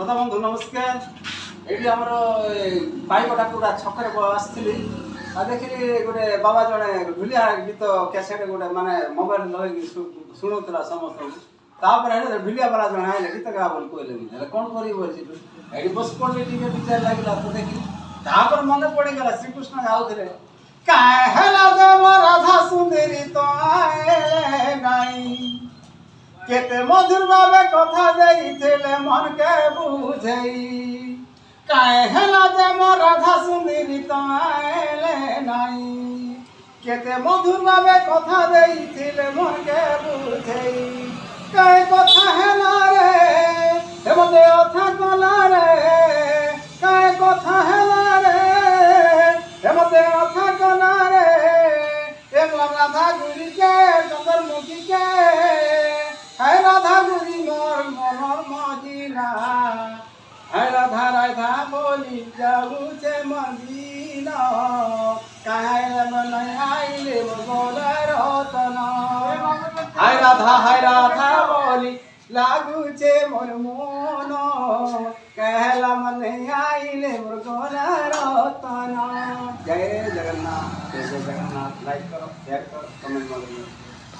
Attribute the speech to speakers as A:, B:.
A: শ্রোতা বন্ধু নমস্কার। এটি আমার বাইকটা পুরা ছকরে আসছিলি ଦେଖିଲି ଗୋଟେ ବାବା ଜଣେ ଢୁଲିଆ ଗୀତ କ୍ୟାସେଟ୍ ଗୋଟେ ମାନେ ମୋବାଇଲ ଲଗେଇକି ଶୁଣୁଥିଲା ସମସ୍ତଙ୍କୁ। ତାପରେ ହେଲେ ଢୁଲିଆ ବାଲା ଜଣେ ଆଇଲେ ଗୀତ ଗାଆ ବୋଲି କହିଲେ ହେଲେ କ'ଣ କରିବି ବୋଲିଛି ଏଠି ବସି ପଡ଼ିଲି ଟିକେ ବିଚାର ଲାଗିଲା ତ ଦେଖିଲି। ତାପରେ ମନେ ପଡ଼ିଗଲା ଶ୍ରୀକୃଷ୍ଣ ଗାଉଥିଲେ କାଏ ହେଲା ଦେବ ରାଧା ସୁନ୍ଦରୀ ତ ଆଇଲେ ନାଇଁ କେତେ ମଧୁର ଭାବେ କଥା ଦେଇଥିଲେ ମନକେ ବୁଝେଇ କାଏ ହେଲା ଯେ ମୋ ରାଧା ସୁନ୍ଦରୀ ତ ଆଇଲେ ନାଇଁ କେତେ ମଧୁର ଭାବେ କଥା ଦେଇଥିଲେ ମନକେ ବୁଝେଇ କାଏ କଥା ହେଲା ରେ ଏ ମତେ ଅଥା କଲା ରେ କାଏ କଥା ହେଲା ରେ ଏ ମତେ ଅଥା କଲା ରେ ଏ ମୋ ରାଧା ଗୁରିକେ ଚନ୍ଦ୍ରମୁଖୀକେ হায় রাধা গুরি মোর মনর মদিনা হায় রাধা রাধা বলি যাউছে মদিনা কায় মন আইলে মোর রতন হায় রাধা বলি লাগুছে মোর মন कहला मन आइले मोर गोरा रतन। जय जगन्नाथ, जय जगन्नाथ। लाइक करो, शेयर करो, कमेंट करो।